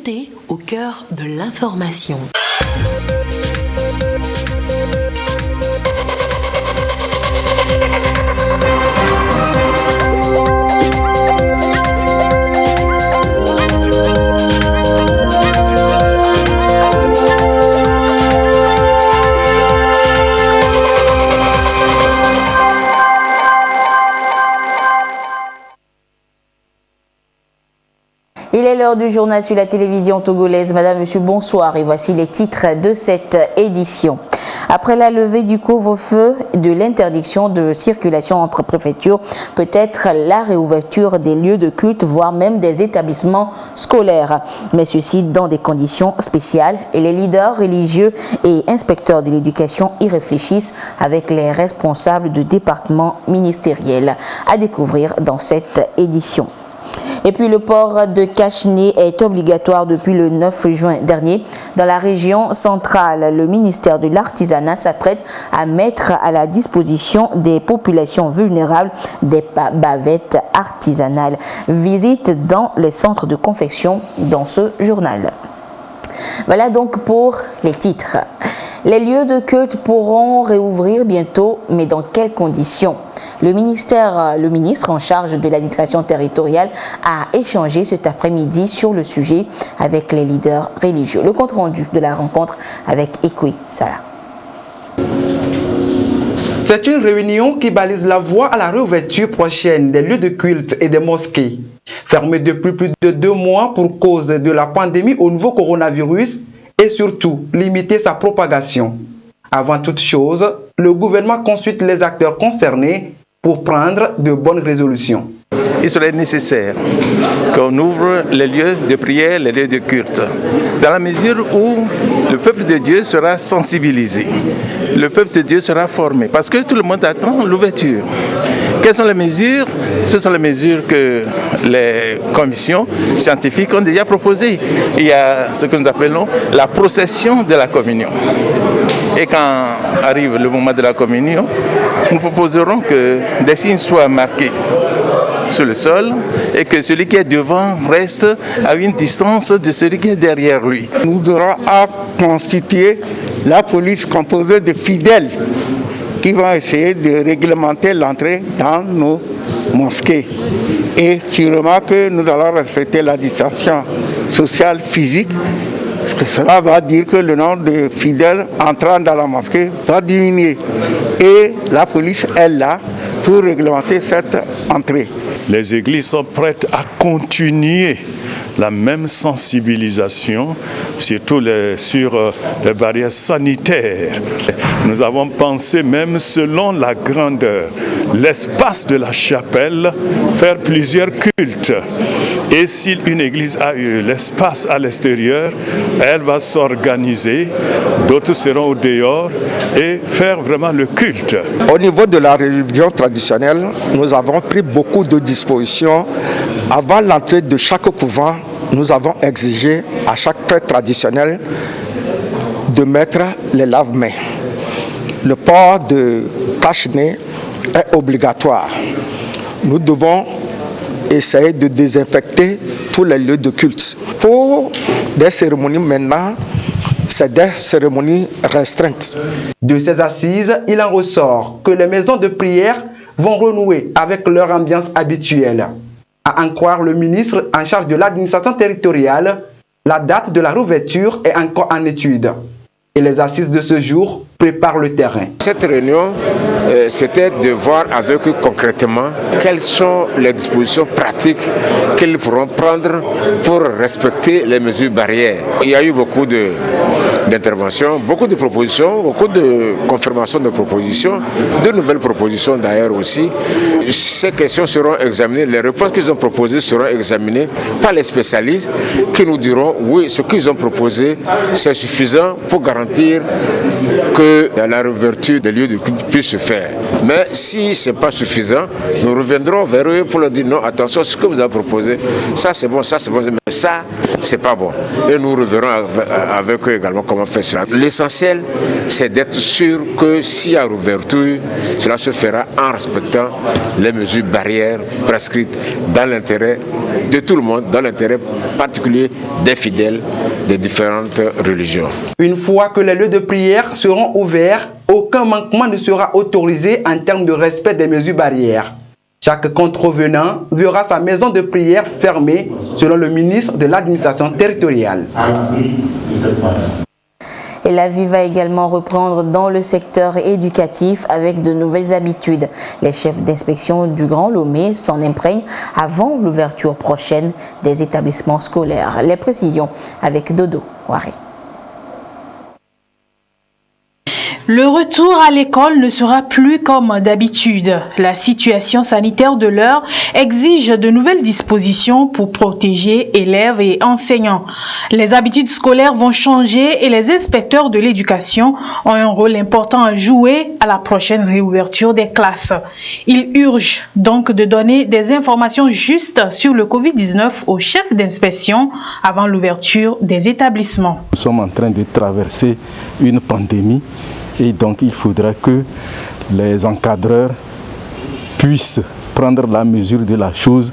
santé au cœur de l'information. Il est l'heure du journal sur la télévision togolaise. Madame, Monsieur, bonsoir et voici les titres de cette édition. Après la levée du couvre-feu, de l'interdiction de circulation entre préfectures, peut-être la réouverture des lieux de culte, voire même des établissements scolaires. Mais ceci dans des conditions spéciales et les leaders religieux et inspecteurs de l'éducation y réfléchissent avec les responsables de départements ministériels. À découvrir dans cette édition. Et puis le port de cache-nez est obligatoire depuis le 9 juin dernier. Dans la région centrale, le ministère de l'Artisanat s'apprête à mettre à la disposition des populations vulnérables des bavettes artisanales. Visite dans les centres de confection dans ce journal. Voilà donc pour les titres. Les lieux de culte pourront réouvrir bientôt, mais dans quelles conditions? Le ministre en charge de l'administration territoriale a échangé cet après-midi sur le sujet avec les leaders religieux. Le compte-rendu de la rencontre avec Ekwe Salah. C'est une réunion qui balise la voie à la réouverture prochaine des lieux de culte et des mosquées. Fermés depuis plus de 2 mois pour cause de la pandémie au nouveau coronavirus et surtout limiter sa propagation. Avant toute chose, le gouvernement consulte les acteurs concernés pour prendre de bonnes résolutions. Il serait nécessaire qu'on ouvre les lieux de prière, les lieux de culte, dans la mesure où le peuple de Dieu sera sensibilisé, le peuple de Dieu sera formé, parce que tout le monde attend l'ouverture. Quelles sont les mesures? Ce sont les mesures que les commissions scientifiques ont déjà proposées. Il y a ce que nous appelons la procession de la communion. Et quand arrive le moment de la communion, nous proposerons que des signes soient marqués sur le sol et que celui qui est devant reste à une distance de celui qui est derrière lui. Nous aurons à constituer la police composée de fidèles qui vont essayer de réglementer l'entrée dans nos mosquées. Et sûrement que nous allons respecter la distanciation sociale physique, parce que cela va dire que le nombre de fidèles entrant dans la mosquée va diminuer. Et la police est là pour réglementer cette entrée. Les églises sont prêtes à continuer la même sensibilisation, surtout sur les barrières sanitaires. Nous avons pensé même selon la grandeur, l'espace de la chapelle, faire plusieurs cultes. Et si une église a eu l'espace à l'extérieur, elle va s'organiser, d'autres seront au dehors et faire vraiment le culte. Au niveau de la religion traditionnelle, nous avons pris beaucoup de dispositions. Avant l'entrée de chaque couvent, nous avons exigé à chaque prêtre traditionnel de mettre les lave-mains. Le port de cache-nez est obligatoire. Nous devons essayer de désinfecter tous les lieux de culte. Pour des cérémonies maintenant, c'est des cérémonies restreintes. De ces assises, il en ressort que les maisons de prière vont renouer avec leur ambiance habituelle. À en croire le ministre en charge de l'administration territoriale, la date de la réouverture est encore en étude. Et les assises de ce jour préparent le terrain. Cette réunion, c'était de voir avec eux concrètement quelles sont les dispositions pratiques qu'ils pourront prendre pour respecter les mesures barrières. Il y a eu beaucoup d'interventions, beaucoup de propositions, beaucoup de confirmations de propositions, de nouvelles propositions d'ailleurs aussi. Ces questions seront examinées, les réponses qu'ils ont proposées seront examinées par les spécialistes qui nous diront oui, ce qu'ils ont proposé, c'est suffisant pour garantir que la réouverture des lieux de culte puisse se faire. Mais si ce n'est pas suffisant, nous reviendrons vers eux pour leur dire non, attention, ce que vous avez proposé, ça c'est bon, mais ça c'est pas bon. Et nous reverrons avec eux également comment faire cela. L'essentiel, c'est d'être sûr que s'il y a réouverture, cela se fera en respectant les mesures barrières prescrites dans l'intérêt de tout le monde, dans l'intérêt particulier des fidèles des différentes religions. Une fois que les lieux de prière seront ouverts, aucun manquement ne sera autorisé en termes de respect des mesures barrières. Chaque contrevenant verra sa maison de prière fermée, selon le ministre de l'administration territoriale. Et la vie va également reprendre dans le secteur éducatif avec de nouvelles habitudes. Les chefs d'inspection du Grand Lomé s'en imprègnent avant l'ouverture prochaine des établissements scolaires. Les précisions avec Dodo Waré. Le retour à l'école ne sera plus comme d'habitude. La situation sanitaire de l'heure exige de nouvelles dispositions pour protéger élèves et enseignants. Les habitudes scolaires vont changer et les inspecteurs de l'éducation ont un rôle important à jouer à la prochaine réouverture des classes. Il urge donc de donner des informations justes sur le Covid-19 aux chefs d'inspection avant l'ouverture des établissements. Nous sommes en train de traverser une pandémie. Et donc il faudra que les encadreurs puissent prendre la mesure de la chose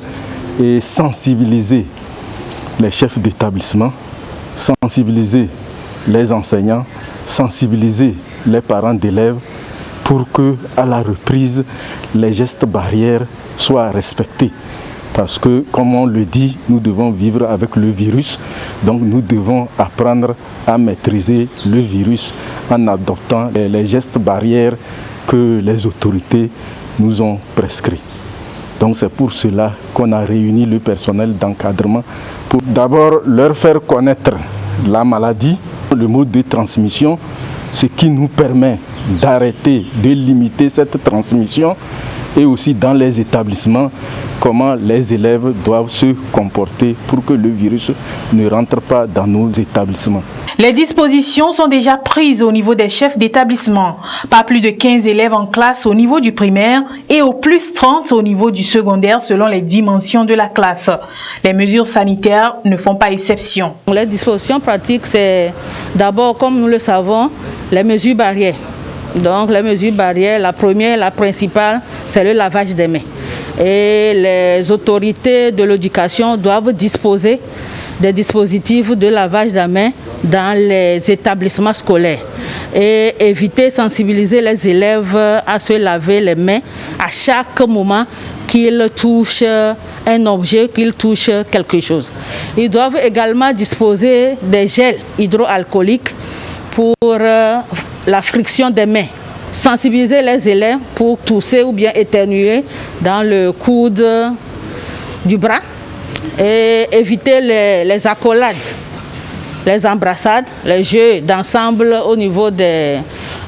et sensibiliser les chefs d'établissement, sensibiliser les enseignants, sensibiliser les parents d'élèves pour que à la reprise, les gestes barrières soient respectés. Parce que, comme on le dit, nous devons vivre avec le virus. Donc nous devons apprendre à maîtriser le virus en adoptant les gestes barrières que les autorités nous ont prescrits. Donc c'est pour cela qu'on a réuni le personnel d'encadrement pour d'abord leur faire connaître la maladie, le mode de transmission, ce qui nous permet d'arrêter, de limiter cette transmission, et aussi dans les établissements, comment les élèves doivent se comporter pour que le virus ne rentre pas dans nos établissements. Les dispositions sont déjà prises au niveau des chefs d'établissement. Pas plus de 15 élèves en classe au niveau du primaire et au plus 30 au niveau du secondaire selon les dimensions de la classe. Les mesures sanitaires ne font pas exception. Les dispositions pratiques, c'est d'abord, comme nous le savons, les mesures barrières. Donc les mesures barrières, la première, la principale, c'est le lavage des mains. Et les autorités de l'éducation doivent disposer des dispositifs de lavage des mains dans les établissements scolaires et éviter, sensibiliser les élèves à se laver les mains à chaque moment qu'ils touchent un objet, qu'ils touchent quelque chose. Ils doivent également disposer des gels hydroalcooliques pour la friction des mains. Sensibiliser les élèves pour tousser ou bien éternuer dans le coude du bras et éviter les accolades, les embrassades, les jeux d'ensemble au niveau de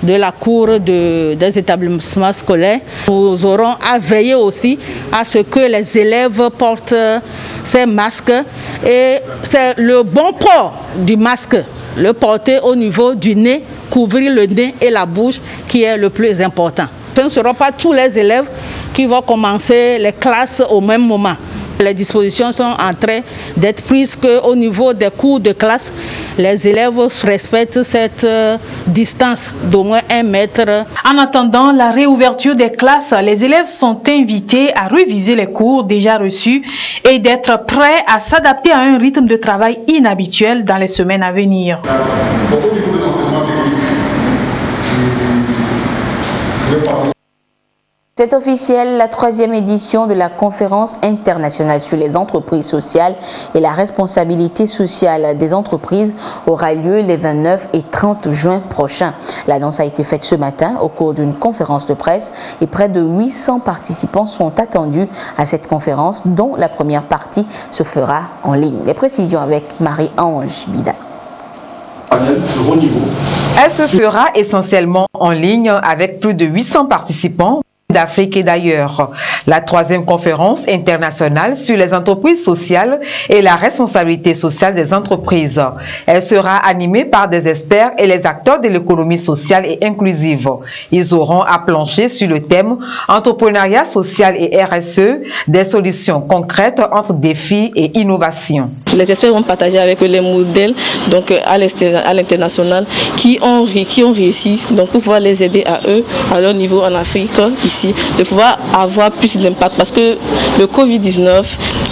la cour des établissements scolaires. Nous aurons à veiller aussi à ce que les élèves portent ces masques et c'est le bon port du masque, le porter au niveau du nez, couvrir le nez et la bouche qui est le plus important. Ce ne seront pas tous les élèves qui vont commencer les classes au même moment. Les dispositions sont en train d'être prises qu'au niveau des cours de classe, les élèves respectent cette distance d'au moins 1 mètre. En attendant la réouverture des classes, les élèves sont invités à réviser les cours déjà reçus et d'être prêts à s'adapter à un rythme de travail inhabituel dans les semaines à venir. C'est officiel, la 3e édition de la conférence internationale sur les entreprises sociales et la responsabilité sociale des entreprises aura lieu les 29 et 30 juin prochains. L'annonce a été faite ce matin au cours d'une conférence de presse et près de 800 participants sont attendus à cette conférence dont la première partie se fera en ligne. Les précisions avec Marie-Ange Bida. Elle se fera essentiellement en ligne avec plus de 800 participants d'Afrique et d'ailleurs. La 3e conférence internationale sur les entreprises sociales et la responsabilité sociale des entreprises. Elle sera animée par des experts et les acteurs de l'économie sociale et inclusive. Ils auront à plancher sur le thème entrepreneuriat social et RSE, des solutions concrètes entre défis et innovation. Les experts vont partager avec eux les modèles donc à l'international qui ont réussi donc pour pouvoir les aider à eux, à leur niveau en Afrique, ici, de pouvoir avoir plus d'impact parce que le Covid-19,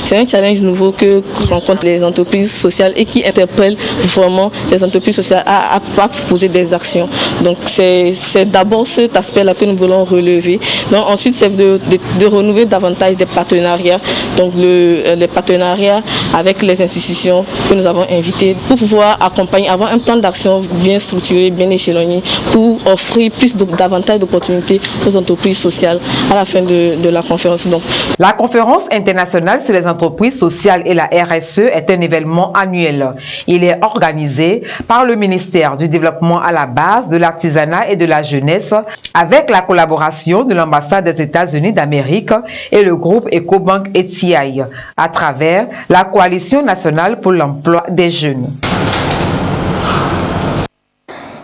C'est un challenge nouveau que rencontrent les entreprises sociales et qui interpelle vraiment les entreprises sociales à proposer des actions. Donc c'est d'abord cet aspect-là que nous voulons relever. Donc ensuite c'est de renouveler davantage des partenariats. Donc les partenariats avec les institutions que nous avons invitées pour pouvoir accompagner, avoir un plan d'action bien structuré, bien échelonné pour offrir davantage d'opportunités aux entreprises sociales à la fin de la conférence. Donc, la conférence internationale sur les entreprises sociales et la RSE est un événement annuel. Il est organisé par le ministère du Développement à la base, de l'artisanat et de la jeunesse avec la collaboration de l'ambassade des États-Unis d'Amérique et le groupe Ecobank et TI à travers la Coalition nationale pour l'emploi des jeunes.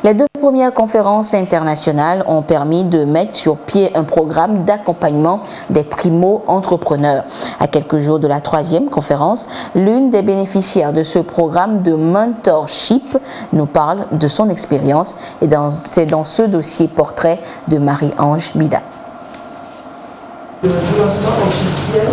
Les 2 premières conférences internationales ont permis de mettre sur pied un programme d'accompagnement des primo-entrepreneurs. À quelques jours de la 3e conférence, l'une des bénéficiaires de ce programme de mentorship nous parle de son expérience et c'est dans ce dossier portrait de Marie-Ange Bida.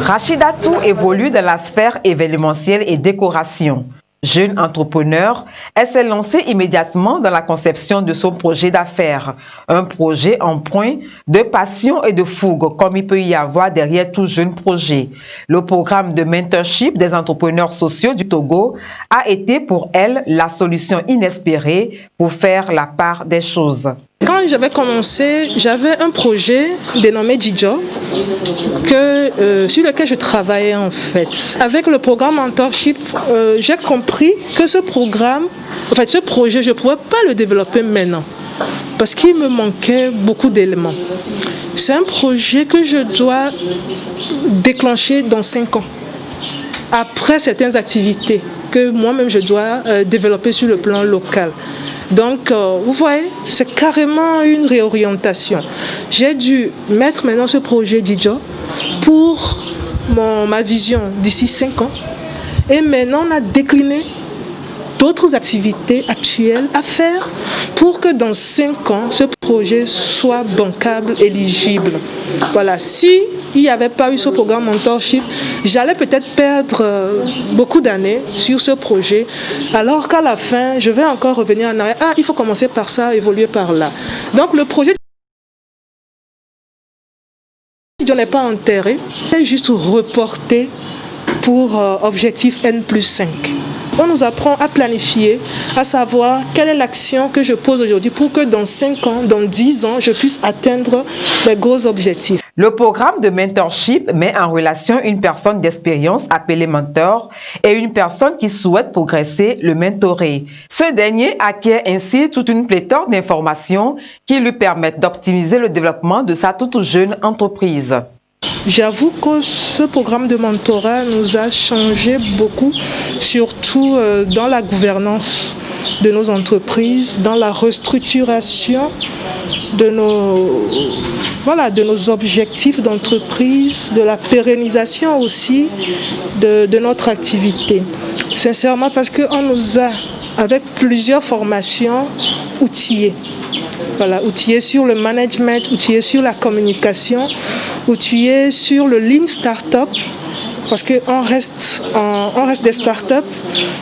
Rachida Tou évolue dans la sphère événementielle et décoration. Jeune entrepreneur, elle s'est lancée immédiatement dans la conception de son projet d'affaires. Un projet en point de passion et de fougue, comme il peut y avoir derrière tout jeune projet. Le programme de mentorship des entrepreneurs sociaux du Togo a été pour elle la solution inespérée pour faire la part des choses. Quand j'avais commencé, j'avais un projet dénommé Didjo sur lequel je travaillais en fait. Avec le programme Mentorship, j'ai compris que ce projet, je ne pouvais pas le développer maintenant parce qu'il me manquait beaucoup d'éléments. C'est un projet que je dois déclencher dans 5 ans, après certaines activités que moi-même je dois développer sur le plan local. Donc, vous voyez, c'est carrément une réorientation. J'ai dû mettre maintenant ce projet Didjo pour ma vision d'ici 5 ans. Et maintenant, on a décliné d'autres activités actuelles à faire pour que dans 5 ans, ce projet soit bancable, éligible. Voilà, si il n'y avait pas eu ce programme Mentorship, j'allais peut-être perdre beaucoup d'années sur ce projet, alors qu'à la fin, je vais encore revenir en arrière. Ah, il faut commencer par ça, évoluer par là. Donc le projet n'est pas enterré, c'est juste reporté pour objectif N+5. On nous apprend à planifier, à savoir quelle est l'action que je pose aujourd'hui pour que dans 5 ans, dans 10 ans, je puisse atteindre mes gros objectifs. Le programme de mentorship met en relation une personne d'expérience appelée mentor et une personne qui souhaite progresser, le mentoré. Ce dernier acquiert ainsi toute une pléthore d'informations qui lui permettent d'optimiser le développement de sa toute jeune entreprise. J'avoue que ce programme de mentorat nous a changé beaucoup, surtout dans la gouvernance de nos entreprises, dans la restructuration de nos objectifs d'entreprise, de la pérennisation aussi de notre activité. Sincèrement, parce qu'on nous a, avec plusieurs formations, outillés. Voilà, outillés sur le management, outillés sur la communication, outillés sur le Lean Startup, parce qu'on reste des startups.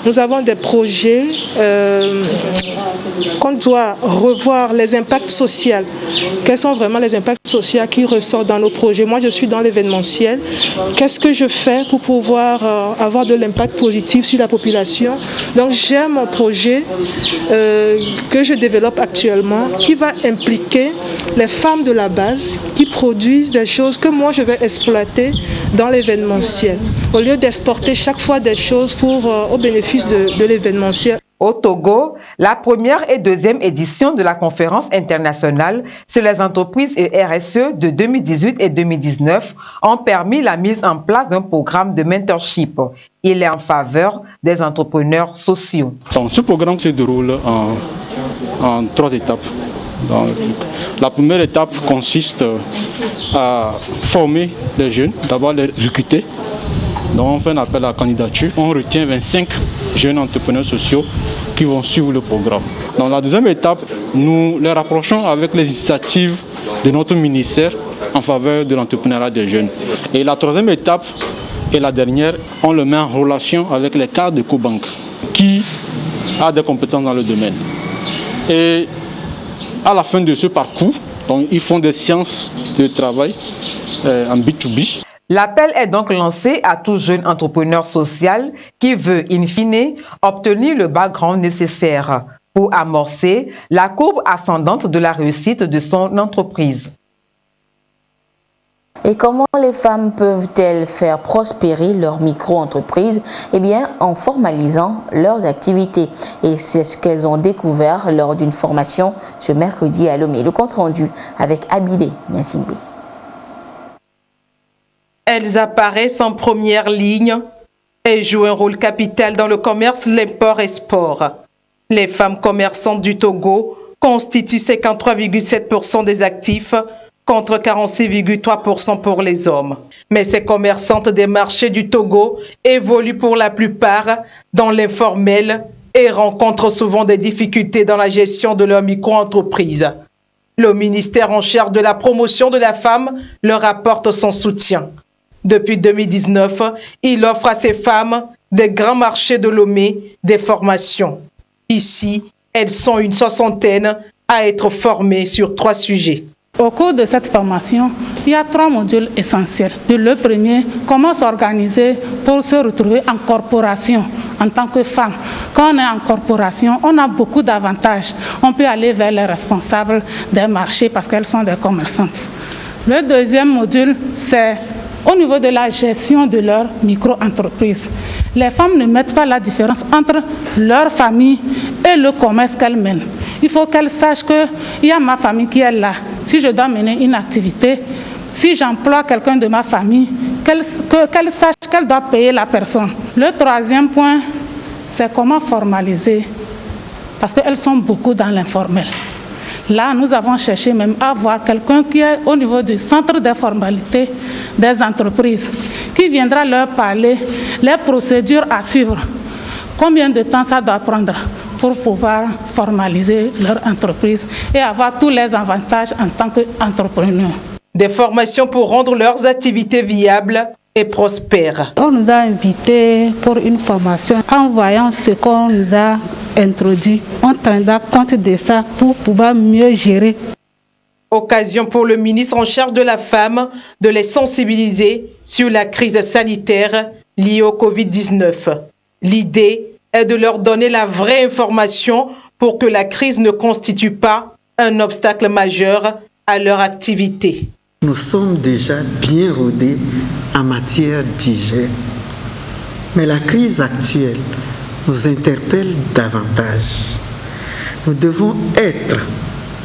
Nous avons des projets qu'on doit revoir les impacts sociaux. Quels sont vraiment les impacts sociaux qui ressortent dans nos projets? Moi, je suis dans l'événementiel. Qu'est-ce que je fais pour pouvoir avoir de l'impact positif sur la population? Donc, j'ai mon projet que je développe actuellement qui va impliquer les femmes de la base qui produisent des choses que moi, je vais exploiter dans l'événementiel, au lieu d'exporter chaque fois des choses au bénéfice de l'événementiel. Au Togo, la première et deuxième édition de la conférence internationale sur les entreprises et RSE de 2018 et 2019 ont permis la mise en place d'un programme de mentorship. Il est en faveur des entrepreneurs sociaux. Donc, ce programme se déroule en 3 étapes. Donc, la première étape consiste à former les jeunes, d'abord les recruter. Donc on fait un appel à la candidature. On retient 25 jeunes entrepreneurs sociaux qui vont suivre le programme. Dans la deuxième étape, nous les rapprochons avec les initiatives de notre ministère en faveur de l'entrepreneuriat des jeunes. Et la troisième étape Et la dernière, on le met en relation avec les cadres de Cobank qui a des compétences dans le domaine. Et à la fin de ce parcours, donc, ils font des séances de travail en B2B. L'appel est donc lancé à tout jeune entrepreneur social qui veut, in fine, obtenir le background nécessaire pour amorcer la courbe ascendante de la réussite de son entreprise. Et comment les femmes peuvent-elles faire prospérer leur micro-entreprise? Eh bien, en formalisant leurs activités. Et c'est ce qu'elles ont découvert lors d'une formation ce mercredi à Lomé. Le compte rendu avec Abilé Niassingbe. Elles apparaissent en première ligne et jouent un rôle capital dans le commerce, l'import-export. Les femmes commerçantes du Togo constituent 53,7% des actifs contre 46,3% pour les hommes. Mais ces commerçantes des marchés du Togo évoluent pour la plupart dans l'informel et rencontrent souvent des difficultés dans la gestion de leur micro-entreprise. Le ministère en charge de la promotion de la femme leur apporte son soutien. Depuis 2019, il offre à ces femmes des grands marchés de Lomé des formations. Ici, elles sont une soixantaine à être formées sur 3 sujets. Au cours de cette formation, il y a 3 modules essentiels. Le premier, comment s'organiser pour se retrouver en corporation en tant que femme. Quand on est en corporation, on a beaucoup d'avantages. On peut aller vers les responsables des marchés parce qu'elles sont des commerçantes. Le deuxième module, c'est au niveau de la gestion de leur micro-entreprise. Les femmes ne mettent pas la différence entre leur famille et le commerce qu'elles mènent. Il faut qu'elles sachent qu'il y a ma famille qui est là. Si je dois mener une activité, si j'emploie quelqu'un de ma famille, qu'elle sache qu'elle doit payer la personne. Le troisième point, c'est comment formaliser, parce qu'elles sont beaucoup dans l'informel. Là, nous avons cherché même à avoir quelqu'un qui est au niveau du centre des formalités des entreprises, qui viendra leur parler les procédures à suivre, combien de temps ça doit prendre pour pouvoir formaliser leur entreprise et avoir tous les avantages en tant qu'entrepreneur. Des formations pour rendre leurs activités viables et prospères. On nous a invités pour une formation. En voyant ce qu'on nous a introduit, on tiendra compte de ça pour pouvoir mieux gérer. Occasion pour le ministre en charge de la femme de les sensibiliser sur la crise sanitaire liée au Covid-19. L'idée est de leur donner la vraie information pour que la crise ne constitue pas un obstacle majeur à leur activité. Nous sommes déjà bien rodés en matière d'hygiène, mais la crise actuelle nous interpelle davantage. Nous devons être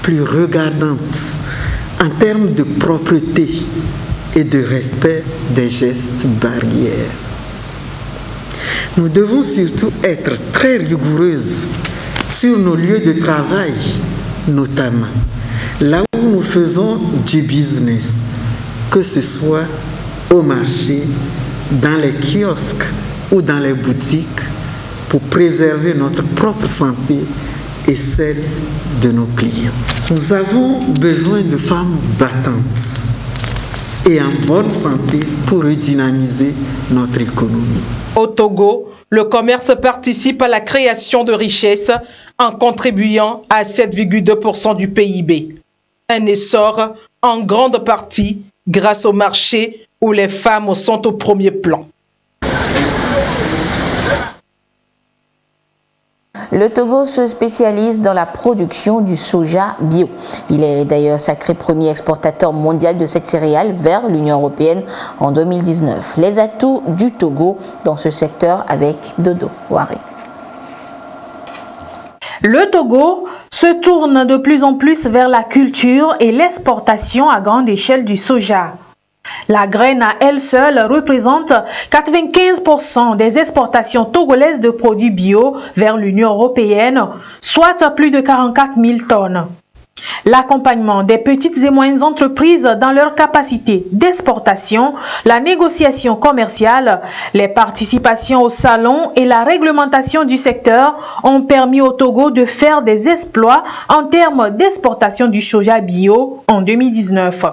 plus regardantes en termes de propreté et de respect des gestes barrières. Nous devons surtout être très rigoureuses sur nos lieux de travail, notamment là où nous faisons du business, que ce soit au marché, dans les kiosques ou dans les boutiques, pour préserver notre propre santé et celle de nos clients. Nous avons besoin de femmes battantes et en bonne santé pour redynamiser notre économie. Au Togo, le commerce participe à la création de richesses en contribuant à 7,2% du PIB. Un essor en grande partie grâce au marché où les femmes sont au premier plan. Le Togo se spécialise dans la production du soja bio. Il est d'ailleurs sacré premier exportateur mondial de cette céréale vers l'Union européenne en 2019. Les atouts du Togo dans ce secteur avec Dodo Waré. Le Togo se tourne de plus en plus vers la culture et l'exportation à grande échelle du soja. La graine à elle seule représente 95% des exportations togolaises de produits bio vers l'Union européenne, soit plus de 44 000 tonnes. L'accompagnement des petites et moyennes entreprises dans leur capacité d'exportation, la négociation commerciale, les participations au salon et la réglementation du secteur ont permis au Togo de faire des exploits en termes d'exportation du soja bio en 2019.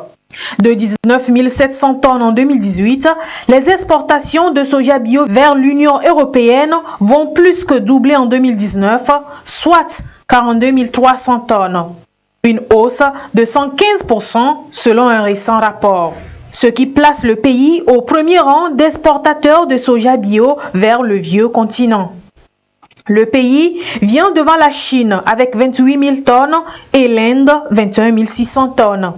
De 19 700 tonnes en 2018, les exportations de soja bio vers l'Union européenne vont plus que doubler en 2019, soit 42 300 tonnes. Une hausse de 115% selon un récent rapport, ce qui place le pays au premier rang d'exportateurs de soja bio vers le vieux continent. Le pays vient devant la Chine avec 28 000 tonnes et l'Inde 21 600 tonnes.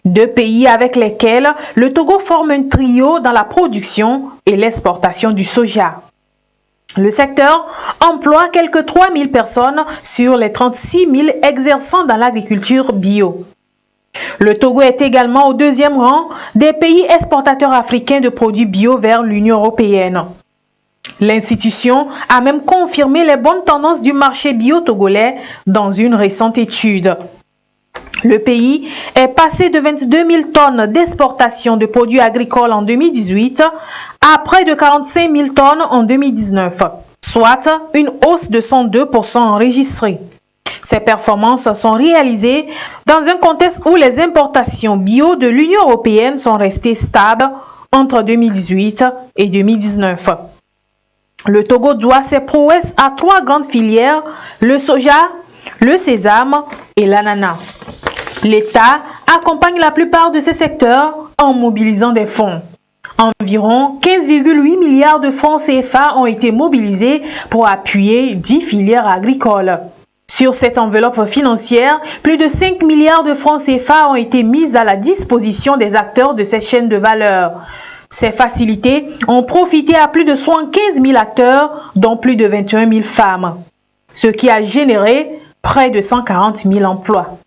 Deux pays avec lesquels le Togo forme un trio dans la production et l'exportation du soja. Le secteur emploie quelques 3 000 personnes sur les 36 000 exerçant dans l'agriculture bio. Le Togo est également au deuxième rang des pays exportateurs africains de produits bio vers l'Union européenne. L'institution a même confirmé les bonnes tendances du marché bio togolais dans une récente étude. Le pays est passé de 22 000 tonnes d'exportation de produits agricoles en 2018 à près de 45 000 tonnes en 2019, soit une hausse de 102% enregistrée. Ces performances sont réalisées dans un contexte où les importations bio de l'Union européenne sont restées stables entre 2018 et 2019. Le Togo doit ses prouesses à 3 grandes filières, le soja, le sésame et l'ananas. L'État accompagne la plupart de ces secteurs en mobilisant des fonds. Environ 15,8 milliards de francs CFA ont été mobilisés pour appuyer 10 filières agricoles. Sur cette enveloppe financière, plus de 5 milliards de francs CFA ont été mis à la disposition des acteurs de cette chaîne de valeur. Ces facilités ont profité à plus de 75 000 acteurs, dont plus de 21 000 femmes, ce qui a généré près de 140 000 emplois.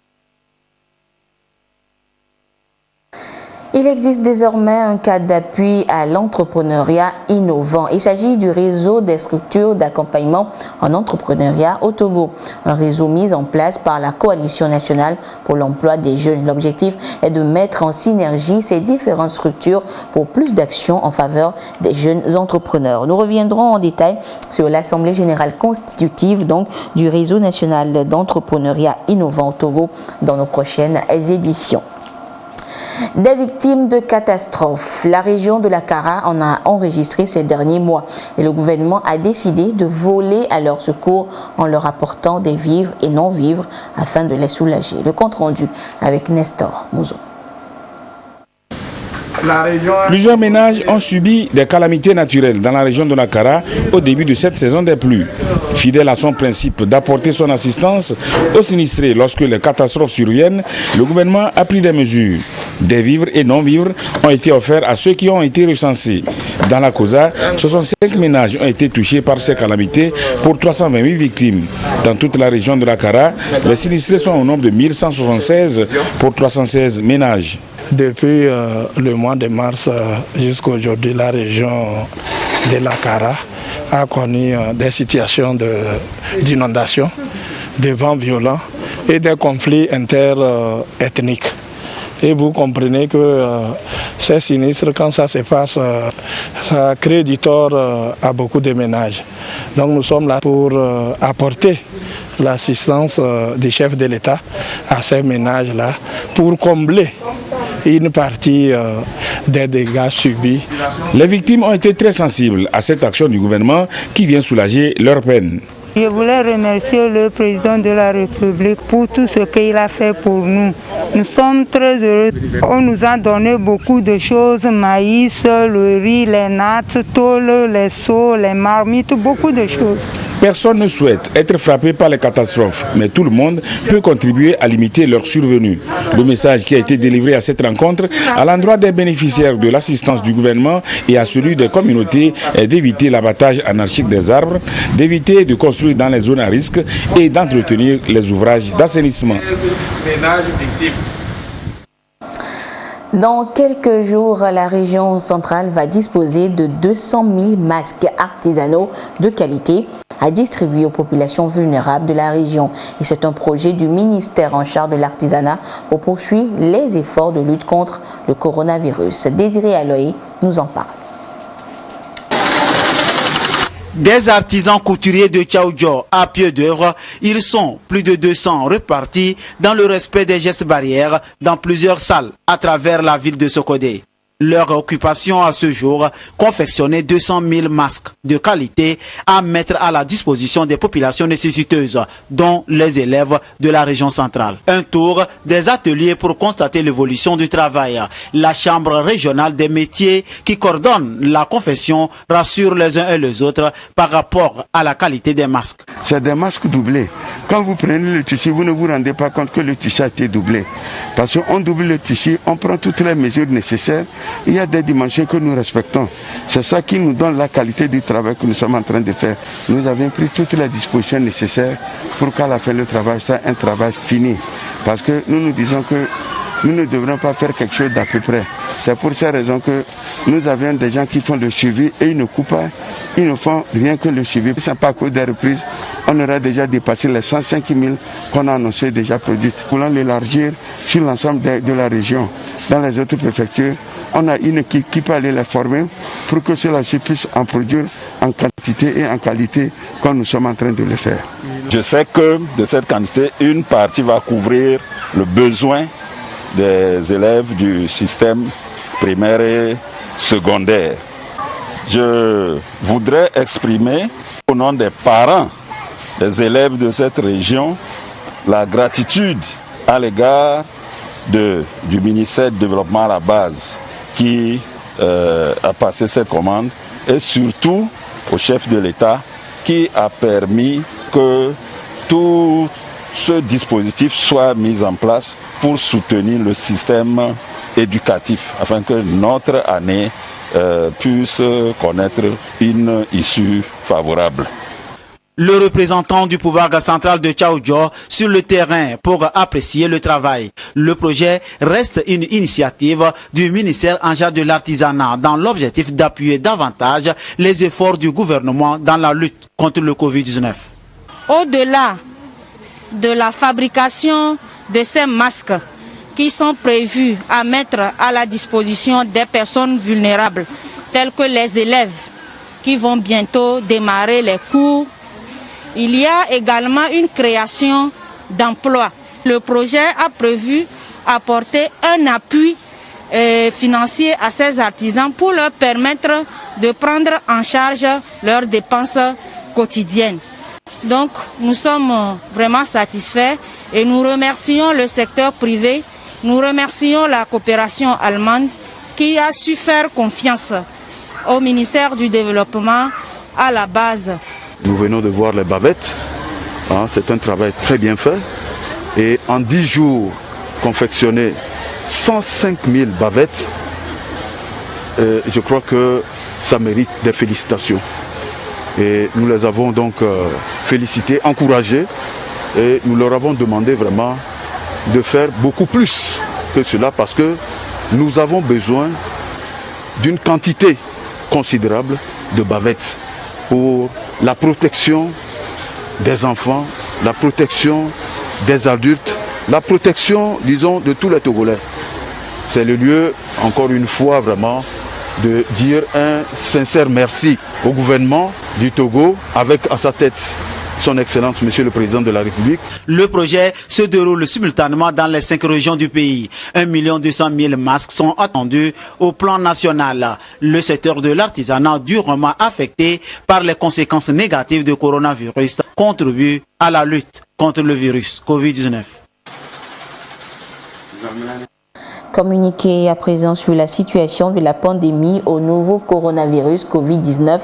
Il existe désormais un cadre d'appui à l'entrepreneuriat innovant. Il s'agit du réseau des structures d'accompagnement en entrepreneuriat au Togo, un réseau mis en place par la Coalition nationale pour l'emploi des jeunes. L'objectif est de mettre en synergie ces différentes structures pour plus d'actions en faveur des jeunes entrepreneurs. Nous reviendrons en détail sur l'Assemblée générale constitutive donc, du réseau national d'entrepreneuriat innovant au Togo dans nos prochaines éditions. Des victimes de catastrophes. La région de la Kara en a enregistré ces derniers mois et le gouvernement a décidé de voler à leur secours en leur apportant des vivres et non-vivres afin de les soulager. Le compte rendu avec Nestor Mouzo. Plusieurs ménages ont subi des calamités naturelles dans la région de la Kara au début de cette saison des pluies. Fidèle à son principe d'apporter son assistance aux sinistrés lorsque les catastrophes surviennent, le gouvernement a pris des mesures. Des vivres et non-vivres ont été offerts à ceux qui ont été recensés. Dans la Kosa, 65 ménages ont été touchés par ces calamités pour 328 victimes. Dans toute la région de la Kara, les sinistrés sont au nombre de 1176 pour 316 ménages. Depuis le mois de mars jusqu'à aujourd'hui, la région de la Kara a connu des situations d'inondation, de vents violents et des conflits interethniques. Et vous comprenez que ces sinistres, quand ça se passe, ça crée du tort à beaucoup de ménages. Donc nous sommes là pour apporter l'assistance du chef de l'État à ces ménages-là pour combler une partie des dégâts subis. Les victimes ont été très sensibles à cette action du gouvernement qui vient soulager leur peine. Je voulais remercier le président de la République pour tout ce qu'il a fait pour nous. Nous sommes très heureux. On nous a donné beaucoup de choses, maïs, le riz, les nattes, tôles, les seaux, les marmites, beaucoup de choses. Personne ne souhaite être frappé par les catastrophes, mais tout le monde peut contribuer à limiter leur survenue. Le message qui a été délivré à cette rencontre à l'endroit des bénéficiaires de l'assistance du gouvernement et à celui des communautés est d'éviter l'abattage anarchique des arbres, d'éviter de construire dans les zones à risque et d'entretenir les ouvrages d'assainissement. Dans quelques jours, la région centrale va disposer de 200 000 masques artisanaux de qualité à distribuer aux populations vulnérables de la région. Et c'est un projet du ministère en charge de l'artisanat pour poursuivre les efforts de lutte contre le coronavirus. Désiré Aloé nous en parle. Des artisans couturiers de Tchaoudjo à pied d'œuvre, ils sont plus de 200 repartis dans le respect des gestes barrières dans plusieurs salles à travers la ville de Sokodé. Leur occupation à ce jour, confectionner 200 000 masques de qualité à mettre à la disposition des populations nécessiteuses, dont les élèves de la région centrale. Un tour des ateliers pour constater l'évolution du travail. La chambre régionale des métiers qui coordonne la confection rassure les uns et les autres par rapport à la qualité des masques. C'est des masques doublés. Quand vous prenez le tissu, vous ne vous rendez pas compte que le tissu a été doublé. Parce qu'on double le tissu, on prend toutes les mesures nécessaires. Il y a des dimensions que nous respectons. C'est ça qui nous donne la qualité du travail que nous sommes en train de faire. Nous avons pris toutes les dispositions nécessaires pour qu'à la fin le travail soit un travail fini. Parce que nous nous disons que nous ne devrons pas faire quelque chose d'à peu près. C'est pour ces raisons que nous avons des gens qui font le suivi et ils ne coupent pas, ils ne font rien que le suivi. Ce n'est pas à cause des reprises. On aura déjà dépassé les 105 000 qu'on a annoncé déjà produites. Nous voulons l'élargir sur l'ensemble de la région. Dans les autres préfectures, on a une équipe qui peut aller les former pour que cela-ci puisse en produire en quantité et en qualité comme nous sommes en train de le faire. Je sais que de cette quantité, une partie va couvrir le besoin des élèves du système primaire et secondaire. Je voudrais exprimer au nom des parents des élèves de cette région la gratitude à l'égard du ministère du Développement à la base qui a passé cette commande et surtout au chef de l'État qui a permis que tout ce dispositif soit mis en place pour soutenir le système éducatif afin que notre année puisse connaître une issue favorable. Le représentant du pouvoir central de Tchaoudjo sur le terrain pour apprécier le travail. Le projet reste une initiative du ministère en charge de l'artisanat dans l'objectif d'appuyer davantage les efforts du gouvernement dans la lutte contre le Covid-19. Au-delà de la fabrication de ces masques qui sont prévus à mettre à la disposition des personnes vulnérables, telles que les élèves qui vont bientôt démarrer les cours, il y a également une création d'emplois. Le projet a prévu apporter un appui financier à ces artisans pour leur permettre de prendre en charge leurs dépenses quotidiennes. Donc nous sommes vraiment satisfaits et nous remercions le secteur privé, nous remercions la coopération allemande qui a su faire confiance au ministère du Développement à la base. Nous venons de voir les bavettes, c'est un travail très bien fait et en 10 jours confectionner 105 000 bavettes, je crois que ça mérite des félicitations. Et nous les avons donc félicités, encouragés et nous leur avons demandé vraiment de faire beaucoup plus que cela parce que nous avons besoin d'une quantité considérable de bavettes pour la protection des enfants, la protection des adultes, la protection, disons, de tous les Togolais. C'est le lieu, encore une fois, vraiment, de dire un sincère merci au gouvernement du Togo, avec à sa tête son Excellence, Monsieur le Président de la République. Le projet se déroule simultanément dans les 5 régions du pays. 1 200 000 masques sont attendus au plan national. Le secteur de l'artisanat durement affecté par les conséquences négatives du coronavirus contribue à la lutte contre le virus Covid-19. Communiqué à présent sur la situation de la pandémie au nouveau coronavirus Covid-19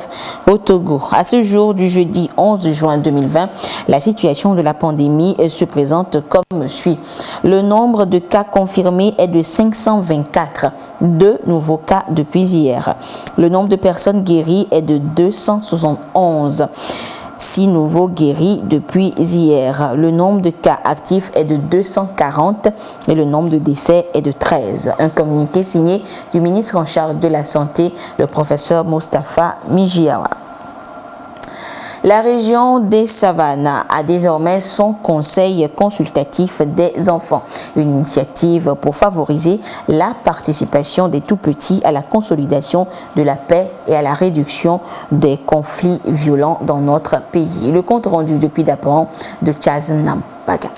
au Togo. À ce jour du jeudi 11 juin 2020, la situation de la pandémie se présente comme suit. Le nombre de cas confirmés est de 524, 2 nouveaux cas depuis hier. Le nombre de personnes guéries est de 271. 6 nouveaux guéris depuis hier. Le nombre de cas actifs est de 240 et le nombre de décès est de 13. Un communiqué signé du ministre en charge de la Santé, le professeur Moustapha Mijiawa. La région des Savanes a désormais son conseil consultatif des enfants, une initiative pour favoriser la participation des tout-petits à la consolidation de la paix et à la réduction des conflits violents dans notre pays. Le compte rendu depuis Dapan de Chaznam Baga.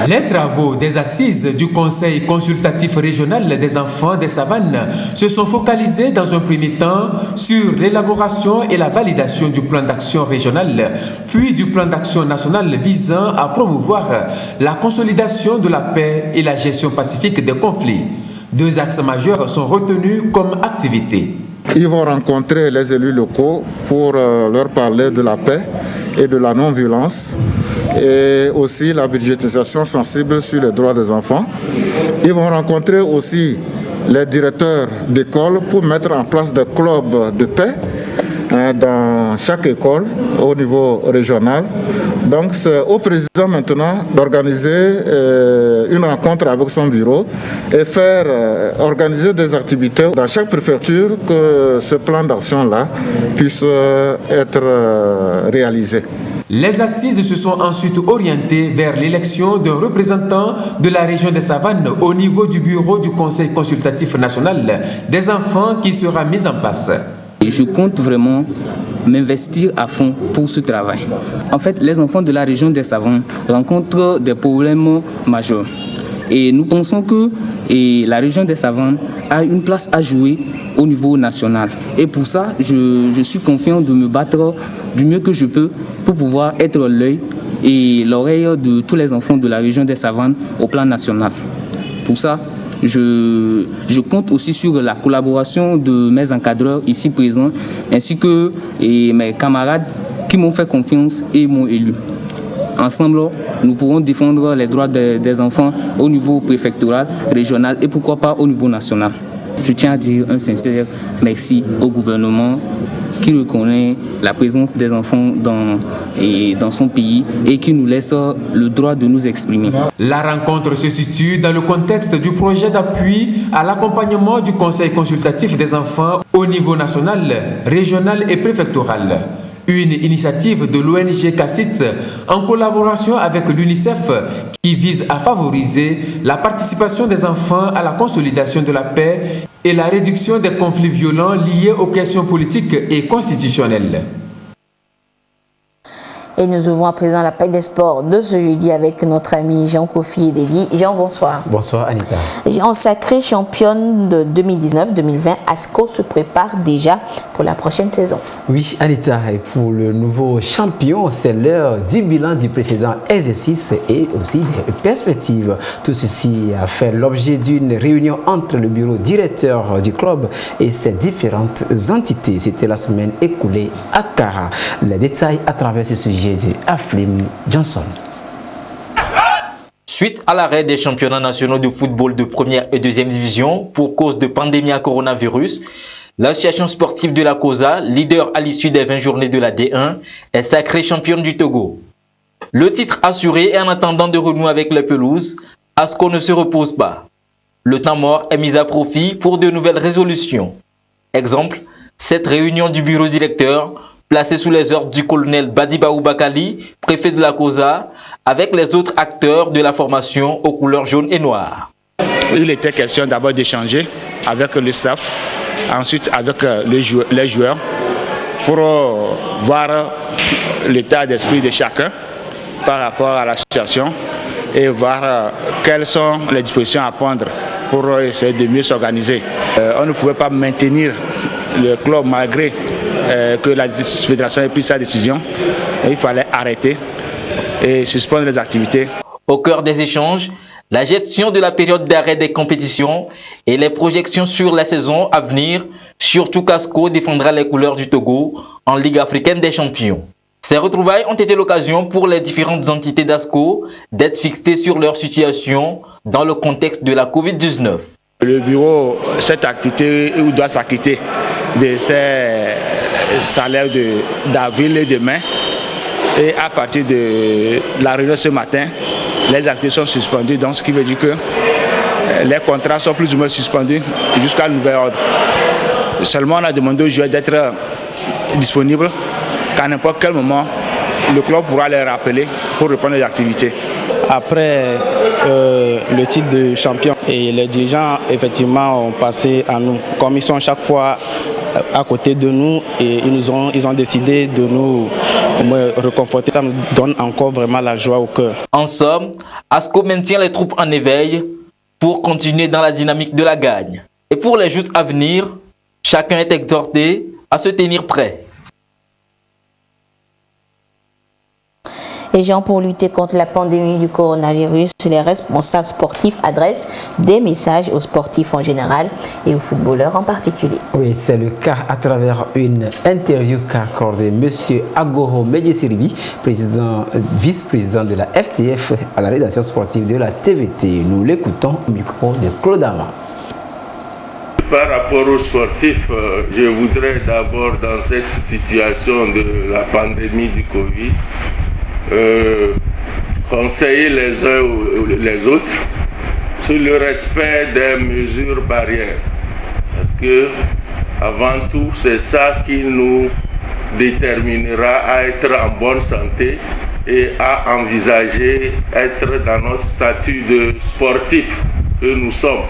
Les travaux des assises du Conseil consultatif régional des enfants des Savanes se sont focalisés dans un premier temps sur l'élaboration et la validation du plan d'action régional, puis du plan d'action national visant à promouvoir la consolidation de la paix et la gestion pacifique des conflits. Deux axes majeurs sont retenus comme activités. Ils vont rencontrer les élus locaux pour leur parler de la paix et de la non-violence et aussi la budgétisation sensible sur les droits des enfants. Ils vont rencontrer aussi les directeurs d'école pour mettre en place des clubs de paix dans chaque école au niveau régional. Donc c'est au président maintenant d'organiser une rencontre avec son bureau et faire organiser des activités dans chaque préfecture que ce plan d'action-là puisse être réalisé. Les assises se sont ensuite orientées vers l'élection d'un représentant de la région des Savanes au niveau du bureau du Conseil consultatif national des enfants qui sera mis en place. Je compte vraiment m'investir à fond pour ce travail. En fait, les enfants de la région des Savanes rencontrent des problèmes majeurs. Et nous pensons que la région des Savanes a une place à jouer au niveau national. Et pour ça, je suis confiant de me battre du mieux que je peux pour pouvoir être l'œil et l'oreille de tous les enfants de la région des Savanes au plan national. Pour ça, je compte aussi sur la collaboration de mes encadreurs ici présents, ainsi que mes camarades qui m'ont fait confiance et m'ont élu. Ensemble, nous pourrons défendre les droits des enfants au niveau préfectoral, régional et pourquoi pas au niveau national. Je tiens à dire un sincère merci au gouvernement qui reconnaît la présence des enfants dans son pays et qui nous laisse le droit de nous exprimer. La rencontre se situe dans le contexte du projet d'appui à l'accompagnement du Conseil consultatif des enfants au niveau national, régional et préfectoral. Une initiative de l'ONG CACIT en collaboration avec l'UNICEF qui vise à favoriser la participation des enfants à la consolidation de la paix et la réduction des conflits violents liés aux questions politiques et constitutionnelles. Et nous ouvrons à présent la page des sports de ce jeudi avec notre ami Jean-Kofi Dedi. Jean, bonsoir. Bonsoir Anita. Jean, sacrée championne de 2019-2020, ASCO se prépare déjà pour la prochaine saison. Oui Anita, et pour le nouveau champion, c'est l'heure du bilan du précédent exercice et aussi des perspectives. Tout ceci a fait l'objet d'une réunion entre le bureau directeur du club et ses différentes entités. C'était la semaine écoulée à Kara. Les détails à travers ce sujet de Aflim Johnson. Suite à l'arrêt des championnats nationaux de football de première et deuxième division pour cause de pandémie à coronavirus, l'association sportive de la COSA, leader à l'issue des 20 journées de la D1, est sacrée championne du Togo. Le titre assuré et en attendant de renouer avec les pelouses, ASCO ne se repose pas. Le temps mort est mis à profit pour de nouvelles résolutions. Exemple, cette réunion du bureau directeur placé sous les ordres du colonel Badibaou Bakali, préfet de la COSA, avec les autres acteurs de la formation aux couleurs jaune et noires. Il était question d'abord d'échanger avec le staff, ensuite avec les joueurs, pour voir l'état d'esprit de chacun par rapport à la situation et voir quelles sont les dispositions à prendre pour essayer de mieux s'organiser. On ne pouvait pas maintenir le club malgré que la fédération ait pris sa décision. Il fallait arrêter et suspendre les activités. Au cœur des échanges, la gestion de la période d'arrêt des compétitions et les projections sur la saison à venir, surtout qu'ASCO défendra les couleurs du Togo en Ligue africaine des champions. Ces retrouvailles ont été l'occasion pour les différentes entités d'ASCO d'être fixées sur leur situation dans le contexte de la Covid-19. Le bureau s'est acquitté ou doit s'acquitter de ses salaires d'avril et de mai. Et à partir de la réunion ce matin, les activités sont suspendues, donc ce qui veut dire que les contrats sont plus ou moins suspendus jusqu'à nouvel ordre. Seulement, on a demandé aux joueurs d'être disponibles qu'à n'importe quel moment, le club pourra les rappeler pour reprendre les activités. Après le titre de champion, et les dirigeants effectivement ont passé à nous. Comme ils sont chaque fois à côté de nous et ils ont décidé de nous reconforter. Ça nous donne encore vraiment la joie au cœur. En somme, ASCO maintient les troupes en éveil pour continuer dans la dynamique de la gagne. Et pour les joutes à venir, chacun est exhorté à se tenir prêt. Et Jean, pour lutter contre la pandémie du coronavirus, les responsables sportifs adressent des messages aux sportifs en général et aux footballeurs en particulier. Oui, c'est le cas à travers une interview qu'a accordée M. Agoro Medjesiribi, vice-président de la FTF à la rédaction sportive de la TVT. Nous l'écoutons au micro de Claude Ama. Par rapport aux sportifs, je voudrais d'abord, dans cette situation de la pandémie du Covid, conseiller les uns ou les autres sur le respect des mesures barrières. Parce que, avant tout, c'est ça qui nous déterminera à être en bonne santé et à envisager être dans notre statut de sportif que nous sommes.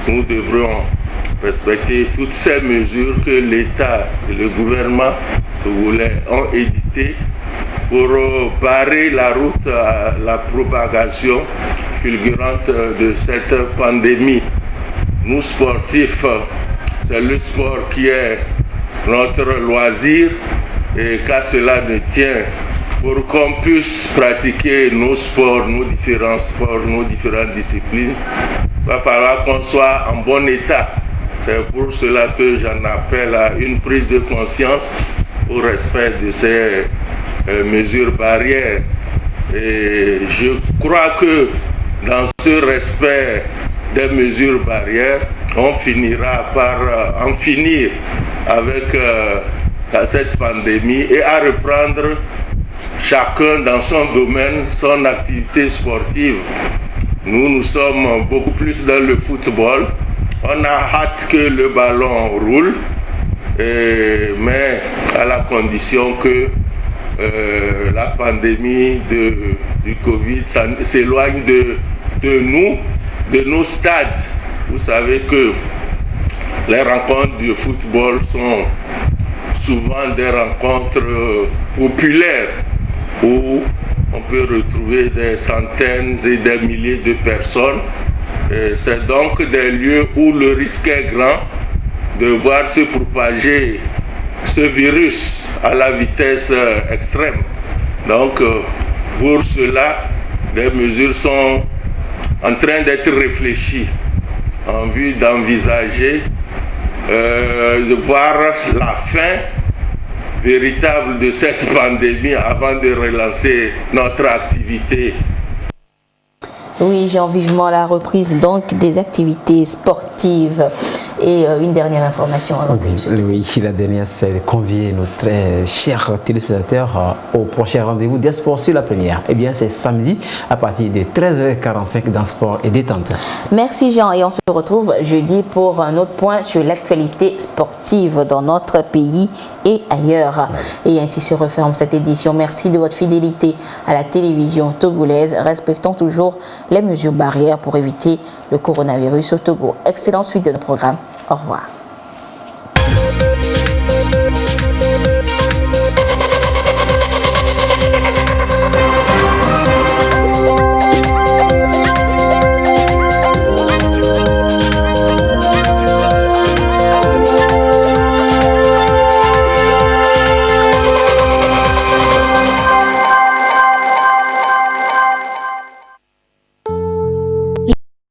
Nous devrons respecter toutes ces mesures que l'État et le gouvernement togolais ont éditées pour barrer la route à la propagation fulgurante de cette pandémie. Nous sportifs, c'est le sport qui est notre loisir et qu'à cela ne tient, pour qu'on puisse pratiquer nos sports, nos différents sports, nos différentes disciplines, il va falloir qu'on soit en bon état. C'est pour cela que j'en appelle à une prise de conscience au respect de ces mesures barrières. Et je crois que dans ce respect des mesures barrières, on finira par en finir avec cette pandémie et à reprendre chacun dans son domaine son activité sportive. Nous sommes beaucoup plus dans le football. On a hâte que le ballon roule, mais à la condition que la pandémie du Covid s'éloigne de nous, de nos stades. Vous savez que les rencontres de football sont souvent des rencontres populaires où on peut retrouver des centaines et des milliers de personnes. C'est donc des lieux où le risque est grand de voir se propager ce virus à la vitesse extrême. Donc, pour cela, des mesures sont en train d'être réfléchies en vue d'envisager de voir la fin véritable de cette pandémie avant de relancer notre activité. Oui, Jean, vivement la reprise donc des activités sportives. Et une dernière information avant oui, la dernière, c'est de convier nos très chers téléspectateurs au prochain rendez-vous des sports sur la première. Eh bien, c'est samedi à partir de 13h45 dans Sport et Détente. Merci Jean, et on se retrouve jeudi pour un autre point sur l'actualité sportive dans notre pays et ailleurs. Et ainsi se referme cette édition. Merci de votre fidélité à la télévision togolaise. Respectons toujours les mesures barrières pour éviter le coronavirus au Togo. Excellente suite de notre programme. Au revoir.